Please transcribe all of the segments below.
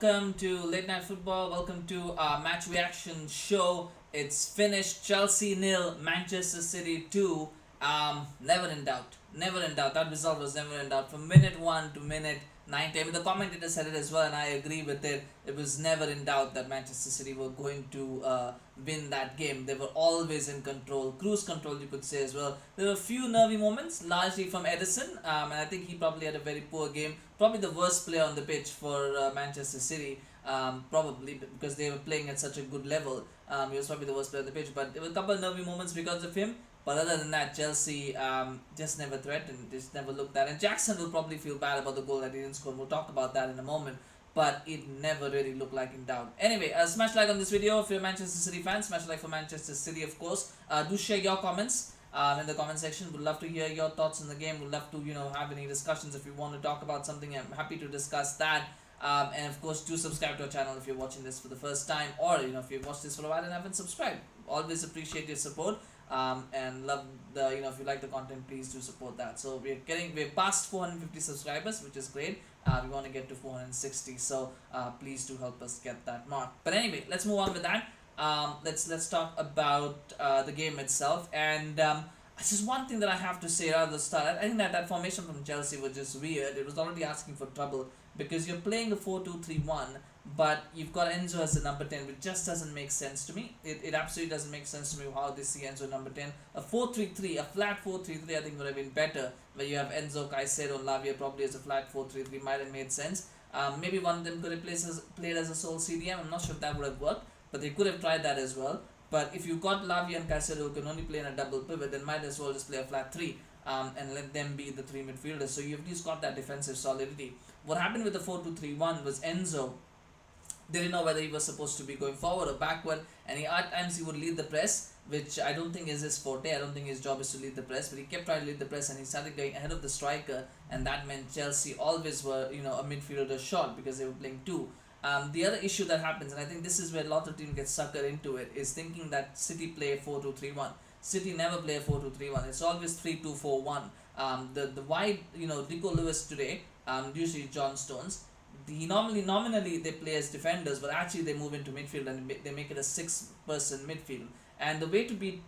Welcome to Late Night Football. Welcome to our match reaction show. It's finished. Chelsea nil, Manchester City 2. Never in doubt. Never in doubt. That result was never in doubt. From minute 1 to minute 90. I mean, the commentator said it as well, and I agree with it. It was never in doubt that Manchester City were going to win that game. They were always in control. Cruise control, you could say as well. There were a few nervy moments, largely from Ederson, and I think he probably had a very poor game. Probably the worst player on the pitch for Manchester City, probably because they were playing at such a good level. He was probably the worst player on the pitch, but there were a couple of nervy moments because of him. But other than that, Chelsea just never threatened, just never looked at. And Jackson will probably feel bad about the goal that he didn't score. We'll talk about that in a moment. But it never really looked like in doubt. Anyway, smash like on this video if you're a Manchester City fan. Smash like for Manchester City, of course. Do share your comments in the comment section. Would love to hear your thoughts on the game. Would love to have any discussions if you want to talk about something. I'm happy to discuss that. And of course, do subscribe to our channel if you're watching this for the first time, or if you've watched this for a while and haven't subscribed. Always appreciate your support. And love the if you like the content, please do support that. So we're past 450 subscribers, which is great. We want to get to 460, so please do help us get that mark. But anyway, let's move on with that. Let's talk about the game itself. And just one thing that I have to say right at the start. I think that formation from Chelsea was just weird. It was already asking for trouble because you're playing a 4-2-3-1, but you've got Enzo as the number 10, which just doesn't make sense to me. It absolutely doesn't make sense to me how they see Enzo number 10. A 4-3-3, a flat 4-3-3, I think would have been better, where you have Enzo, Caicedo, and Lavia probably as a flat 4-3-3 might have made sense. Maybe one of them could have played as a sole CDM. I'm not sure if that would have worked, but they could have tried that as well. But if you've got Lavia and Caicedo who can only play in a double pivot, then might as well just play a flat 3 and let them be the 3 midfielders. So you've at least got that defensive solidity. What happened with the 4-2-3-1 was Enzo didn't know whether he was supposed to be going forward or backward, and at times he would lead the press, which I don't think is his forte. I don't think his job is to lead the press, but he kept trying to lead the press, and he started going ahead of the striker, and that meant Chelsea always were a midfielder short because they were playing 2. The other issue that happens, and I think this is where a lot of teams get suckered into it, is thinking that City play 4-2-3-1. City never play a 4-2-3-1. It's always 3-2-4-1. The wide Rico Lewis today, usually John Stones. Nominally they play as defenders, but actually they move into midfield and they make it a 6-person midfield. And the way to beat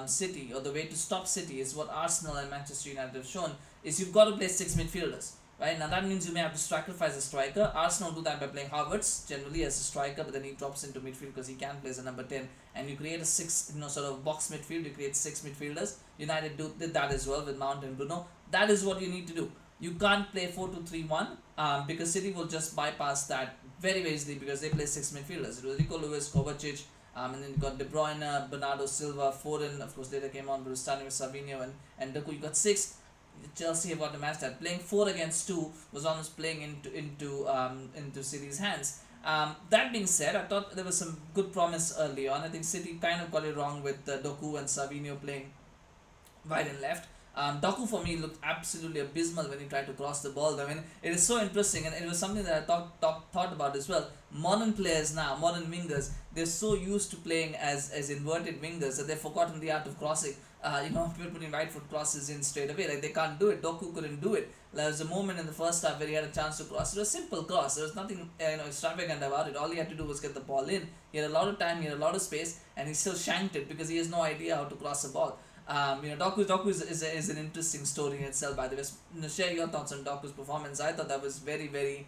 City, or the way to stop City, is what Arsenal and Manchester United have shown, is you've got to play 6 midfielders. Right, now that means you may have to sacrifice a striker. Arsenal do that by playing Havertz generally as a striker, but then he drops into midfield because he can play as a number 10, and you create a 6 sort of box midfield. You create 6 midfielders. United did that as well with Mount and Bruno. That is what you need to do. You can't play 4-2-3-1 because City will just bypass that very easily because they play 6 midfielders. It was Rico Lewis, Kovacic, and then you got De Bruyne, Bernardo Silva, Foden, of course later came on, but it was starting with Savio and Doku. You got 6. Chelsea have got to match that. Playing 4 against 2 was almost playing into City's hands. That being said, I thought there was some good promise early on. I think City kind of got it wrong with Doku and Savio playing right and left. Doku for me looked absolutely abysmal when he tried to cross the ball. I mean, it is so interesting, and it was something that I thought about as well. Modern players now, modern wingers, they're so used to playing as inverted wingers that they've forgotten the art of crossing. People putting right foot crosses in straight away, like they can't do it. Doku couldn't do it. There was a moment in the first half where he had a chance to cross. It was a simple cross. There was nothing extravagant about it. All he had to do was get the ball in. He had a lot of time, he had a lot of space, and he still shanked it because he has no idea how to cross a ball. Doku is an interesting story in itself, by the way. Share your thoughts on Doku's performance. I thought that was very, very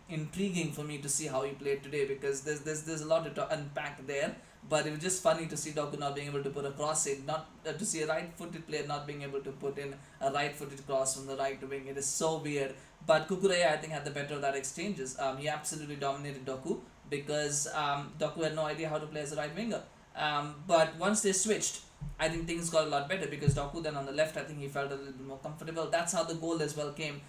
intriguing for me to see how he played today, because there's a lot to unpack there. But it was just funny to see Doku not being able to put a cross in, not to see a right-footed player not being able to put in a right-footed cross from the right wing. It is so weird. But Cucurella, I think, had the better of that exchanges. He absolutely dominated Doku because Doku had no idea how to play as a right winger. But once they switched, I think things got a lot better because Doku then on the left, I think he felt a little bit more comfortable. That's how the goal as well came.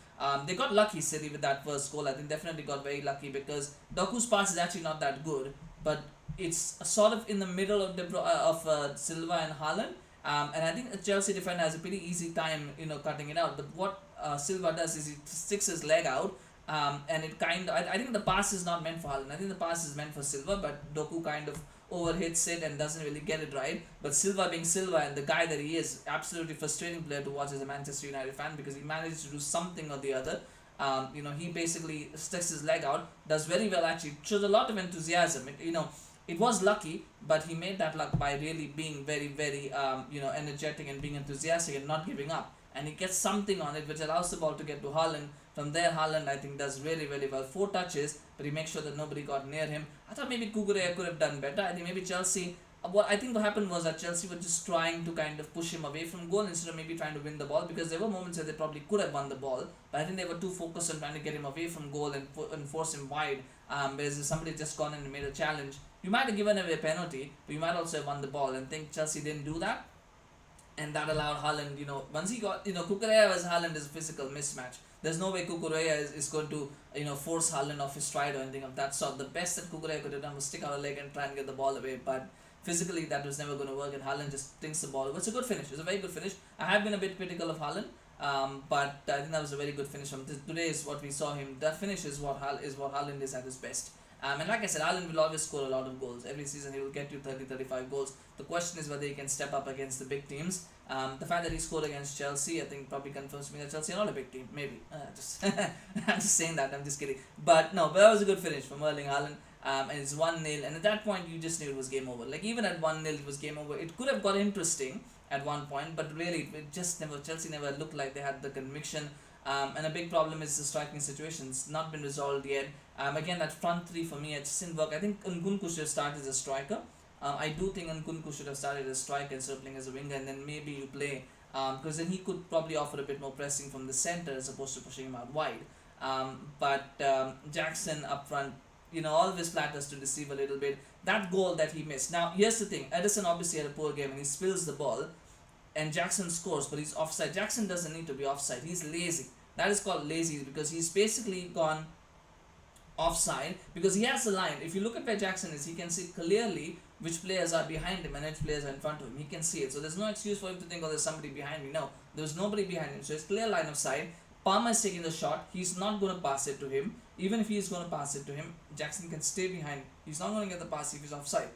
They got lucky, City, with that first goal. I think definitely got very lucky because Doku's pass is actually not that good, but it's sort of in the middle of Silva and Haaland. And I think a Chelsea defender has a pretty easy time, cutting it out. But what Silva does is he sticks his leg out, and it I think the pass is not meant for Haaland. I think the pass is meant for Silva, but Doku kind of overhits it and doesn't really get it right. But Silva being Silva and the guy that he is, absolutely frustrating player to watch as a Manchester United fan because he managed to do something or the other. He basically sticks his leg out, does very well actually, shows a lot of enthusiasm. It was lucky, but he made that luck by really being very, very, energetic and being enthusiastic and not giving up. And he gets something on it, which allows the ball to get to Haaland. From there, Haaland, I think, does really, really well. 4 touches, but he makes sure that nobody got near him. I thought maybe Cucurella could have done better. I think maybe Chelsea... What happened was that Chelsea were just trying to kind of push him away from goal instead of maybe trying to win the ball, because there were moments where they probably could have won the ball, but I think they were too focused on trying to get him away from goal and force him wide. Whereas if somebody just gone in and made a challenge, you might have given away a penalty, but you might also have won the ball. And I think Chelsea didn't do that, and that allowed Haaland, once he got, Cucurella versus Haaland is a physical mismatch. There's no way Cucurella is going to, force Haaland off his stride or anything of that sort. The best that Cucurella could have done was stick out a leg and try and get the ball away, but physically that was never going to work, and Haaland just thinks the ball. It's a good finish. It's a very good finish. I have been a bit critical of Haaland, but I think that was a very good finish from today. Is what we saw him. That finish is what Haaland is at his best. And like I said, Haaland will always score a lot of goals. Every season he will get you 30-35 goals. The question is whether he can step up against the big teams. The fact that he scored against Chelsea, I think, probably confirms to me that Chelsea are not a big team. Maybe. I'm just saying that. I'm just kidding. But that was a good finish from Erling Haaland. And it's 1-0, and at that point you just knew it was game over. Like, even at 1-0 it was game over. It could have got interesting at one point, but really it just never, Chelsea never looked like they had the conviction. And a big problem is the striking situation. It's not been resolved yet. Again, that front three for me, it just didn't work. I think Nkunku should have started as a striker. I do think Nkunku should have started as a striker instead of playing as a winger, and then maybe you play, because then he could probably offer a bit more pressing from the centre as opposed to pushing him out wide. But Jackson up front, all of his platters to deceive a little bit. That goal that he missed. Now, here's the thing. Ederson obviously had a poor game and he spills the ball, and Jackson scores, but he's offside. Jackson doesn't need to be offside. He's lazy. That is called lazy, because he's basically gone offside because he has the line. If you look at where Jackson is, he can see clearly which players are behind him and which players are in front of him. He can see it. So there's no excuse for him to think, there's somebody behind me. No, there's nobody behind him. So it's clear line of sight. Palmer is taking the shot. He's not going to pass it to him. Even if he's going to pass it to him, Jackson can stay behind. He's not going to get the pass if he's offside.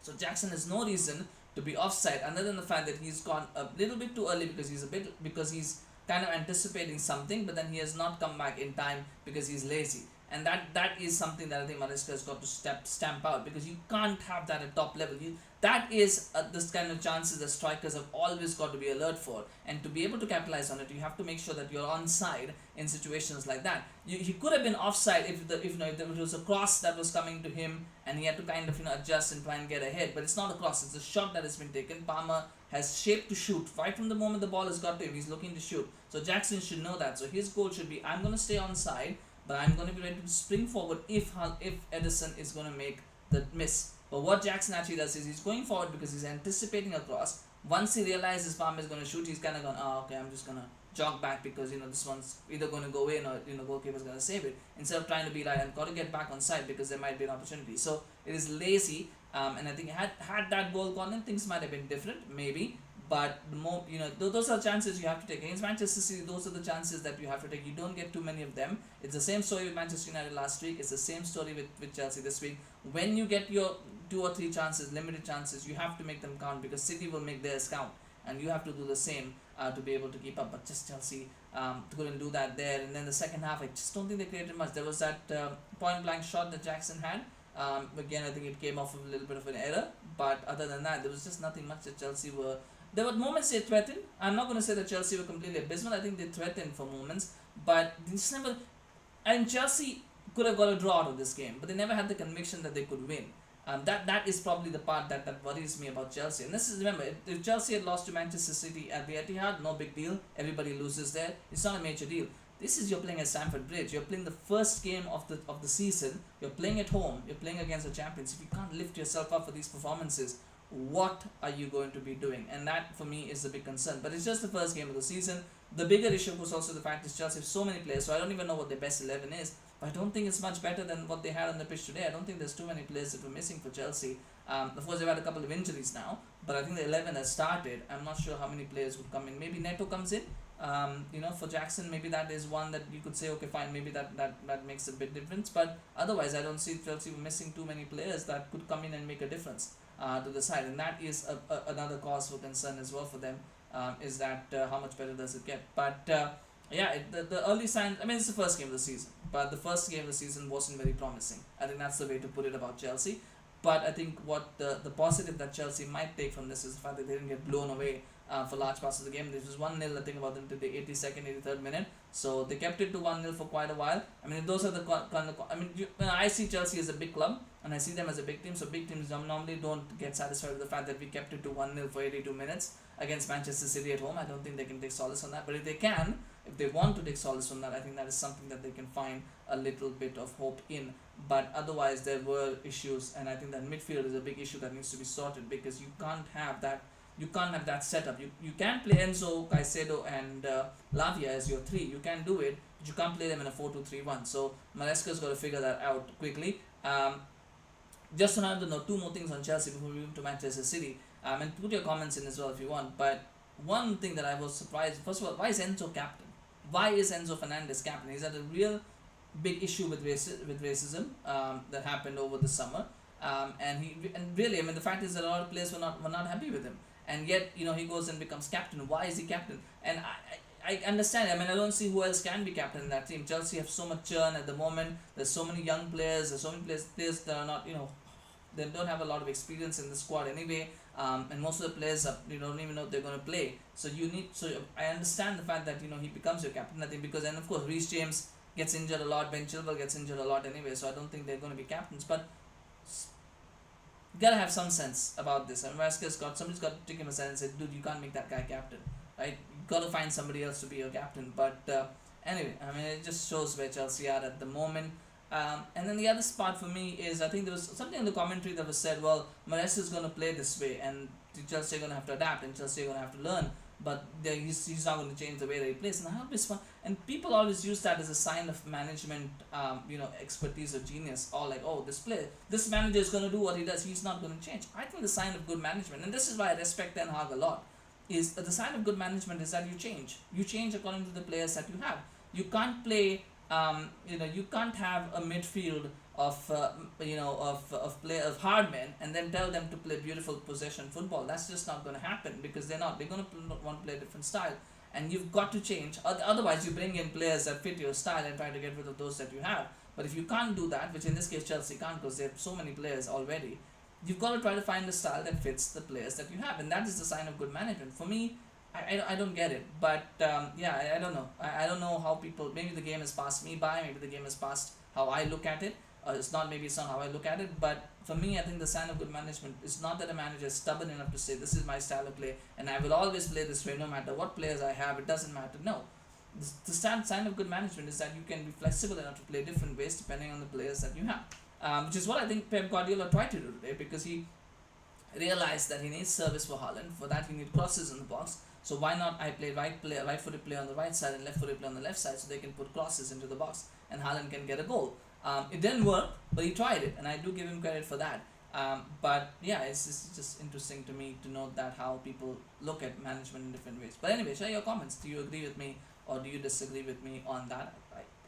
So Jackson has no reason to be offside, other than the fact that he's gone a little bit too early because he's kind of anticipating something, but then he has not come back in time because he's lazy. And that is something that I think Maresca has got to stamp out, because you can't have that at top level. That is this kind of chances that strikers have always got to be alert for, and to be able to capitalize on it, you have to make sure that you're onside in situations like that. He could have been offside if there was a cross that was coming to him and he had to kind of adjust and try and get ahead. But it's not a cross; it's a shot that has been taken. Palmer has shaped to shoot right from the moment the ball has got to him. He's looking to shoot. So Jackson should know that. So his goal should be, I'm going to stay onside, but I'm going to be ready to spring forward if Ederson is going to make the miss. But what Jackson actually does is he's going forward because he's anticipating a cross. Once he realizes Palmer is going to shoot, he's kind of gone, okay, I'm just going to jog back because this one's either going to go in or goalkeeper's going to save it. Instead of trying to be right, I've got to get back on side because there might be an opportunity. So it is lazy, and I think had that goal gone in, things might have been different, maybe. But the more, those are chances you have to take. Against Manchester City, those are the chances that you have to take. You don't get too many of them. It's the same story with Manchester United last week. It's the same story with Chelsea this week. When you get your 2 or 3 chances, limited chances, you have to make them count, because City will make theirs count. And you have to do the same to be able to keep up. But just Chelsea couldn't do that there. And then the second half, I just don't think they created much. There was that point-blank shot that Jackson had. Again, I think it came off of a little bit of an error. But other than that, there was just nothing much that Chelsea were... There were moments they threatened. I'm not going to say that Chelsea were completely abysmal. I think they threatened for moments. But they just never... And Chelsea could have got a draw out of this game. But they never had the conviction that they could win. That is probably the part that worries me about Chelsea. And this is, remember, if Chelsea had lost to Manchester City at the Etihad, no big deal. Everybody loses there. It's not a major deal. This is, you're playing at Stamford Bridge. You're playing the first game of the season. You're playing at home. You're playing against the champions. If you can't lift yourself up for these performances, what are you going to be doing? And that for me is the big concern. But it's just the first game of the season. The bigger issue was also the fact that Chelsea have so many players, so I don't even know what their best 11 is. But I don't think it's much better than what they had on the pitch today. I don't think there's too many players that were missing for Chelsea. Of course, they've had a couple of injuries now, but I think the 11 has started. I'm not sure how many players would come in. Maybe Neto comes in. For Jackson, maybe that is one that you could say, okay, fine, maybe that makes a big difference. But otherwise, I don't see Chelsea missing too many players that could come in and make a difference to the side. And that is another cause for concern as well for them, is that how much better does it get. But yeah, the early signs. I mean, it's the first game of the season, but the first game of the season wasn't very promising. I think that's the way to put it about Chelsea. But I think what the positive that Chelsea might take from this is the fact that they didn't get blown away for large parts of the game. This was 1-0, I think, about them to the 82nd, 83rd minute. So they kept it to 1-0 for quite a while. I mean, those are the kind of. I mean, I see Chelsea as a big club, and I see them as a big team. So big teams normally don't get satisfied with the fact that we kept it to 1-0 for 82 minutes against Manchester City at home. I don't think they can take solace on that. But if they can, if they want to take solace from that, I think that is something that they can find a little bit of hope in. But otherwise, there were issues, and I think that midfield is a big issue that needs to be sorted, because you can't have that. You can't have that setup. You can play Enzo, Caicedo, and Lavia as your three. You can do it, but you can't play them in a 4-2-3-1. So Maresca's got to figure that out quickly. Just on another note, two more things on Chelsea before we move to Manchester City. And put your comments in as well if you want. But one thing that I was surprised, first of all, why is Enzo captain? Why is Enzo Fernandez captain? He's had a real big issue with racism that happened over the summer. And really, I mean, the fact is that a lot of players were not happy with him. And yet, he goes and becomes captain. Why is he captain? And I understand. I mean, I don't see who else can be captain in that team. Chelsea have so much churn at the moment. There's so many young players. There's so many players that are not, they don't have a lot of experience in the squad anyway. And most of the players you don't even know if they're going to play. So I understand the fact that he becomes your captain. I think because, and of course, Reece James gets injured a lot. Ben Chilwell gets injured a lot anyway. So I don't think they're going to be captains. But you gotta have some sense about this. And somebody's got to take him aside and say, dude, you can't make that guy captain, right? You gotta find somebody else to be your captain. But anyway, I mean, it just shows where Chelsea are at the moment. And then the other part for me is, I think there was something in the commentary that was said, well, Maresca is going to play this way, and Chelsea are going to have to adapt, and Chelsea are going to have to learn. But he's not going to change the way that he plays. And I have this one, and people always use that as a sign of management, expertise or genius. Or like, oh, this manager is going to do what he does. He's not going to change. I think the sign of good management, and this is why I respect Ten Hag a lot, is the sign of good management is that you change. You change according to the players that you have. You can't play. You can't have a midfield of hard men and then tell them to play beautiful possession football. That's just not going to happen, because they're not. They're going to want to play a different style, and you've got to change. Otherwise, you bring in players that fit your style and try to get rid of those that you have. But if you can't do that, which in this case Chelsea can't, because they have so many players already, you've got to try to find a style that fits the players that you have, and that is the sign of good management. For me, I don't get it, but I don't know. I don't know how people. Maybe the game has passed me by. Maybe the game has passed how I look at it. It's not how I look at it. But for me, I think the sign of good management is not that a manager is stubborn enough to say this is my style of play and I will always play this way no matter what players I have. It doesn't matter. No, the sign of good management is that you can be flexible enough to play different ways depending on the players that you have. Which is what I think Pep Guardiola tried to do today, because he realized that he needs service for Haaland. For that, he needs crosses in the box. So why not I play right-footed play on the right side and left-footed play on the left side, so they can put crosses into the box and Haaland can get a goal. It didn't work, but he tried it, and I do give him credit for that. But yeah, it's just interesting to me to note that how people look at management in different ways. But anyway, share your comments. Do you agree with me or do you disagree with me on that?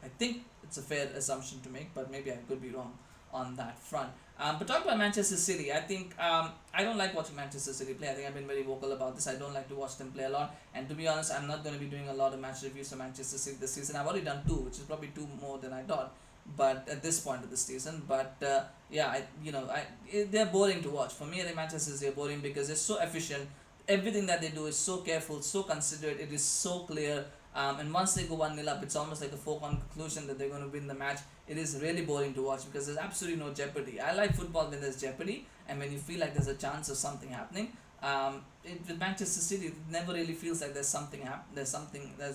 I think it's a fair assumption to make, but maybe I could be wrong on that front. But talking about Manchester City, I think I don't like watching Manchester City play. I think I've been very vocal about this. I don't like to watch them play a lot. And to be honest, I'm not going to be doing a lot of match reviews for Manchester City this season. I've already done 2, which is probably 2 more than I thought. But at this point of the season, they're boring to watch. For me, I think Manchester City are boring because they're so efficient. Everything that they do is so careful, so considerate. It is so clear. And once they go 1-0 up, it's almost like a foregone conclusion that they're going to win the match. It is really boring to watch because there's absolutely no jeopardy. I like football when there's jeopardy and when you feel like there's a chance of something happening. With Manchester City, it never really feels like there's something that's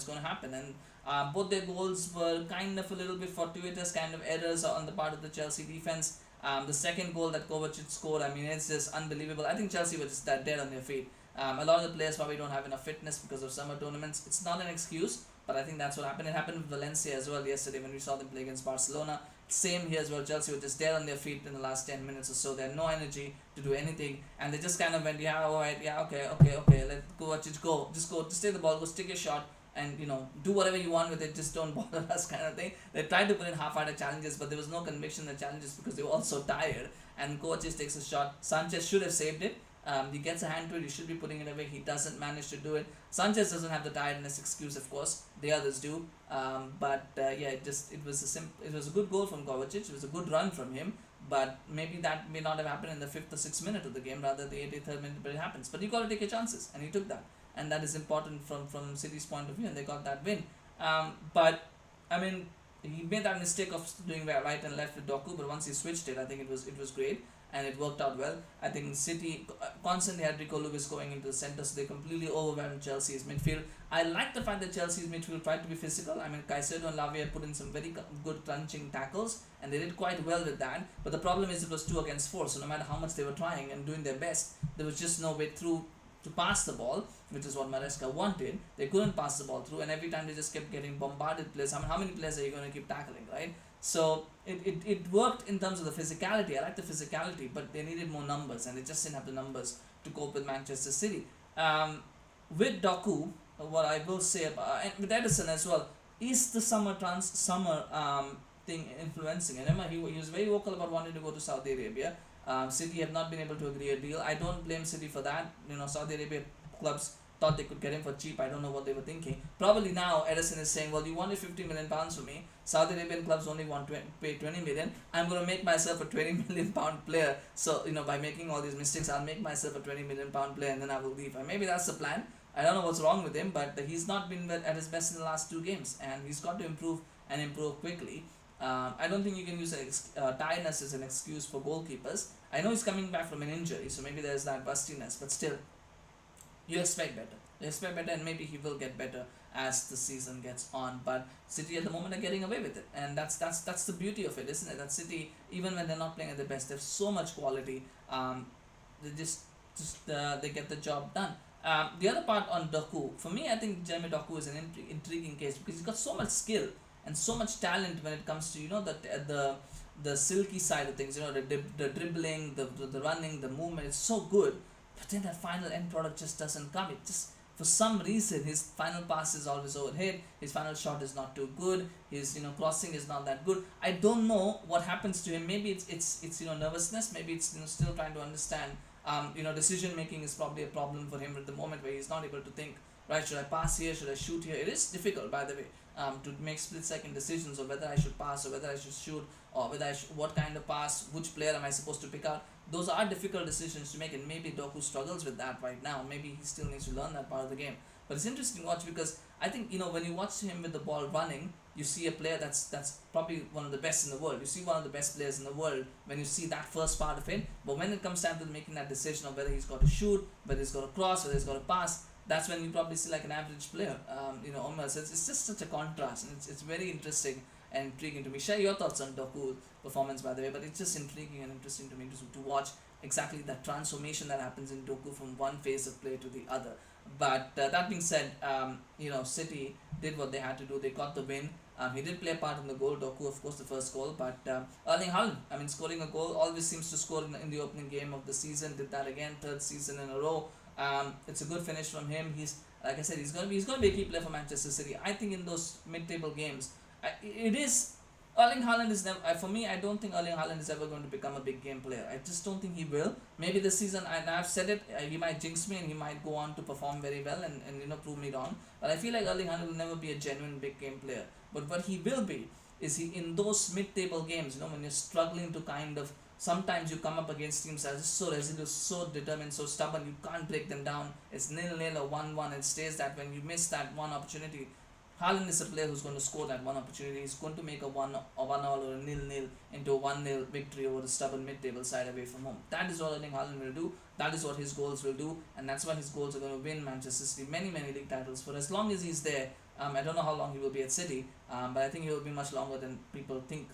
going to happen. And both their goals were kind of a little bit fortuitous, kind of errors on the part of the Chelsea defense. The second goal that Kovacic scored, I mean, it's just unbelievable. I think Chelsea were just dead on their feet. A lot of the players probably don't have enough fitness because of summer tournaments. It's not an excuse, but I think that's what happened. It happened with Valencia as well yesterday when we saw them play against Barcelona. Same here as well. Chelsea were just dead on their feet in the last 10 minutes or so. They had no energy to do anything, and they just kind of went, okay, let Kovacic go. Just take the ball, go stick your shot, and do whatever you want with it. Just don't bother us, kind of thing. They tried to put in half-hearted challenges, but there was no conviction in the challenges because they were all so tired. And Kovacic takes a shot. Sanchez should have saved it. He gets a hand to it. He should be putting it away. He doesn't manage to do it. Sanchez doesn't have the tiredness excuse, of course. The others do. It was a good goal from Kovacic. It was a good run from him. But maybe that may not have happened in the 5th or 6th minute of the game, rather the 83rd minute. But it happens. But you got to take your chances, and he took that, and that is important from City's point of view, and they got that win. But I mean, he made that mistake of doing right and left with Doku, but once he switched it, I think it was great, and it worked out well. I think City constantly had Rico Lewis going into the centre, so they completely overwhelmed Chelsea's midfield. I like the fact that Chelsea's midfield tried to be physical. I mean, Caicedo and Lavia put in some very good crunching tackles, and they did quite well with that. But the problem is it was 2 against 4, so no matter how much they were trying and doing their best, there was just no way through to pass the ball, which is what Maresca wanted. They couldn't pass the ball through, and every time they just kept getting bombarded players. I mean, how many players are you going to keep tackling, right? So it worked in terms of the physicality. I like the physicality, but they needed more numbers, and they just didn't have the numbers to cope with Manchester City. With Doku, what I will say about, and with Ederson as well, is the summer thing influencing? And remember, he was very vocal about wanting to go to Saudi Arabia. City have not been able to agree a deal. I don't blame City for that. Saudi Arabia clubs thought they could get him for cheap. I don't know what they were thinking. Probably now Ederson is saying, well, you wanted £50 million for me. Saudi Arabian clubs only want to pay 20 million. I'm going to make myself a 20 million pound player. So, by making all these mistakes, I'll make myself a 20 million pound player, and then I will leave. And maybe that's the plan. I don't know what's wrong with him, but he's not been at his best in the last 2 games, and he's got to improve and improve quickly. I don't think you can use tiredness as an excuse for goalkeepers. I know he's coming back from an injury, so maybe there's that bustiness, but still, you expect better. You expect better, and maybe he will get better as the season gets on. But City at the moment are getting away with it, and that's the beauty of it, isn't it? That City, even when they're not playing at their best, they have so much quality. They get the job done. The other part on Doku, for me, I think Jeremy Doku is an intriguing case because he's got so much skill and so much talent when it comes to the silky side of things. The dribbling, the running, the movement. It's so good, but then that final end product just doesn't come. It just, for some reason, his final pass is always overhead. His final shot is not too good. His crossing is not that good. I don't know what happens to him. Maybe it's nervousness. Maybe it's still trying to understand. Decision making is probably a problem for him at the moment, where he's not able to think, right, should I pass here, should I shoot here? It is difficult, by the way, to make split-second decisions of whether I should pass or whether I should shoot, or what kind of pass, which player am I supposed to pick out. Those are difficult decisions to make, and maybe Doku struggles with that right now. Maybe he still needs to learn that part of the game. But it's interesting to watch, because I think, when you watch him with the ball running, you see a player that's probably one of the best in the world. You see one of the best players in the world when you see that first part of it. But when it comes time to making that decision of whether he's got to shoot, whether he's got to cross, whether he's got to pass, that's when you probably see like an average player. Almost. It's just such a contrast, and it's very interesting and intriguing to me. Share your thoughts on Doku's performance, by the way, but it's just intriguing and interesting to me to watch exactly that transformation that happens in Doku from one phase of play to the other. But that being said, City did what they had to do. They got the win. He did play a part in the goal. Doku, of course, the first goal. But Erling Haaland, scoring a goal, always seems to score in the opening game of the season. Did that again, 3rd season in a row. It's a good finish from him. He's, like I said, he's going to be a key player for Manchester City. I think in those mid-table games, it is. Erling Haaland is never, for me, I don't think Erling Haaland is ever going to become a big game player. I just don't think he will. Maybe this season, and I've said it, he might jinx me and he might go on to perform very well and prove me wrong. But I feel like Erling Haaland will never be a genuine big game player. But what he will be is he in those mid-table games, when you're struggling to sometimes you come up against teams that are just so resolute, so determined, so stubborn, you can't break them down. It's 0-0 or 1-1. It stays that when you miss that one opportunity, Haaland is a player who's going to score that one opportunity. He's going to make a 1-1 or a 0-0 into a 1-0 victory over the stubborn mid-table side away from home. That is what Erling Haaland will do. That is what his goals will do. And that's why his goals are going to win Manchester City many league titles. For as long as he's there, I don't know how long he will be at City, but I think he will be much longer than people think.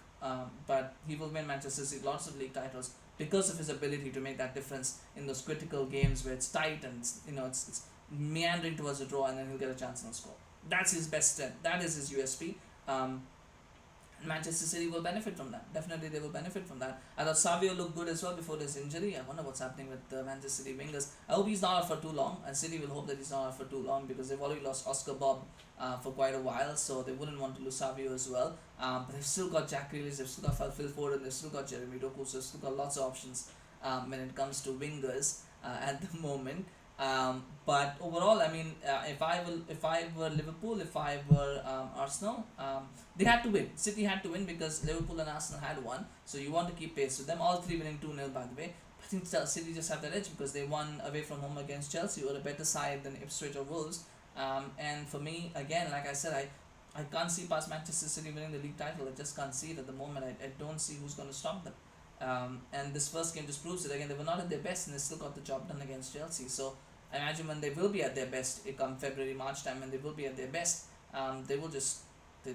But he will win Manchester City lots of league titles because of his ability to make that difference in those critical games where it's tight and it's meandering towards a draw, and then he'll get a chance and score. That's his best strength. That is his USP. Manchester City will benefit from that. Definitely they will benefit from that. I thought Savio looked good as well before his injury. I wonder what's happening with the Manchester City wingers. I hope he's not out for too long, and City will hope that he's not out for too long, because they've already lost Oscar Bob for quite a while, so they wouldn't want to lose Savio as well. But they've still got Jack Grealish, they've still got Phil Foden, they've still got Jeremy Doku, so they've still got lots of options when it comes to wingers. at the moment. But overall, I mean, if I were Liverpool, if I were Arsenal, they had to win. City had to win because Liverpool and Arsenal had won. So you want to keep pace with them. All three winning 2-0, by the way. I think City just have that edge because they won away from home against Chelsea, who are a better side than Ipswich or Wolves. And for me, again, like I said, I can't see past Manchester City winning the league title. I just can't see it at the moment. I don't see who's going to stop them. And this first game just proves it. Again, they were not at their best and they still got the job done against Chelsea. So I imagine when they will be at their best, it come February, March time, when they will be at their best, they will just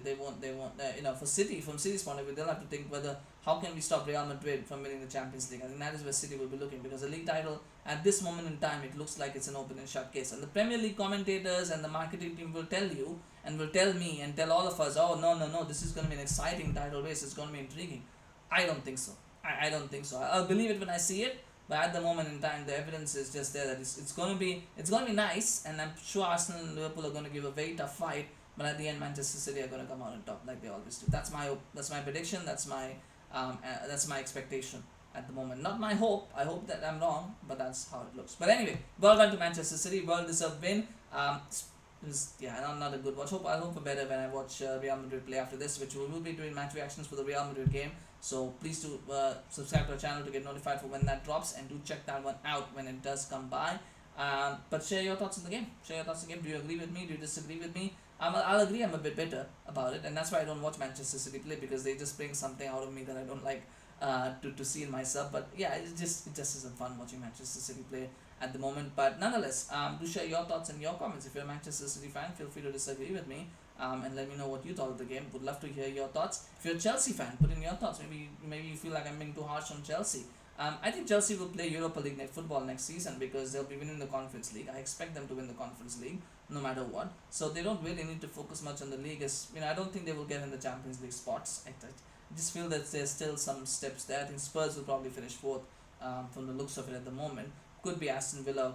they won't for City, from City's point of view, they'll have to think whether how can we stop Real Madrid from winning the Champions League. I think that is where City will be looking, because the league title at this moment in time, it looks like it's an open and shut case. And the Premier League commentators and the marketing team will tell you and will tell me and tell all of us, oh no, this is going to be an exciting title race, it's going to be intriguing. I don't think so. I don't think so. I'll believe it when I see it. But at the moment in time, the evidence is just there that it's going to be nice, and I'm sure Arsenal and Liverpool are going to give a very tough fight. But at the end, Manchester City are going to come out on top like they always do. That's my prediction. That's my expectation at the moment. Not my hope. I hope that I'm wrong, but that's how it looks. But anyway, well done to Manchester City. Well deserved win. Not a good watch. I hope for better when I watch Real Madrid play after this, which we will be doing match reactions for the Real Madrid game. So please do subscribe to our channel to get notified for when that drops, and do check that one out when it does come by. But share your thoughts on the game. Do you agree with me? Do you disagree with me? I'll agree. I'm a bit bitter about it, and that's why I don't watch Manchester City play, because they just bring something out of me that I don't like to see in myself. But yeah, it just isn't fun watching Manchester City play at the moment. But nonetheless, do share your thoughts and your comments. If you're a Manchester City fan, feel free to disagree with me. And let me know what you thought of the game. Would love to hear your thoughts. If you're a Chelsea fan, put in your thoughts. Maybe you feel like I'm being too harsh on Chelsea. I think Chelsea will play Europa League football next season, because they'll be winning the Conference League. I expect them to win the Conference League no matter what. So they don't really need to focus much on the league. I don't think they will get in the Champions League spots. I just feel that there's still some steps there. I think Spurs will probably finish fourth from the looks of it at the moment. Could be Aston Villa,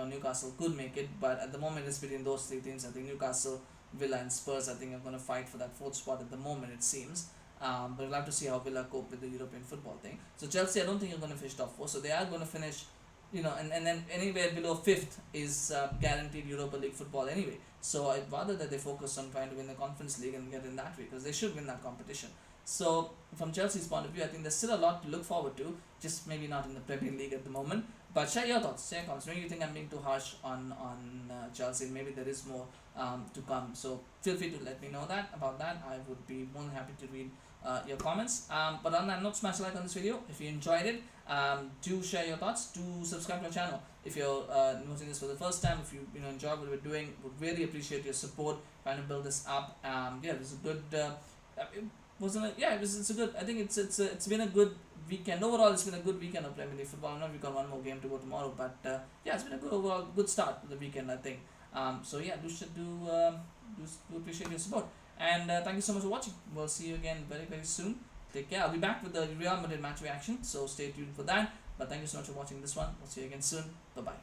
Newcastle could make it, but at the moment it's between those three teams. I think Newcastle, Villa and Spurs, I think, are going to fight for that fourth spot at the moment, it seems. But we'll have to see how Villa cope with the European football thing. So Chelsea, I don't think are going to finish top 4. So they are going to finish, and then anywhere below 5th is guaranteed Europa League football anyway. So I'd rather that they focus on trying to win the Conference League and get in that way, because they should win that competition. So from Chelsea's point of view, I think there's still a lot to look forward to, just maybe not in the Premier League at the moment. But share your thoughts, share comments. Maybe you think I'm being too harsh on Chelsea, and maybe there is more to come. So feel free to let me know about that. I would be more than happy to read your comments. But on that note, smash a like on this video if you enjoyed it. Do share your thoughts. Do subscribe to our channel if you're watching this for the first time. If you enjoy what we're doing, would really appreciate your support trying to build this up. It was a good. It's a good. I think it's been a good weekend overall. It's been a good weekend of Premier League football. I know we've got one more game to go tomorrow, but it's been a good start to the weekend, I think. Do appreciate your support, and thank you so much for watching. We'll see you again very, very soon. Take care. I'll be back with the Real Madrid match reaction, so stay tuned for that. But thank you so much for watching this one. We'll see you again soon. Bye bye.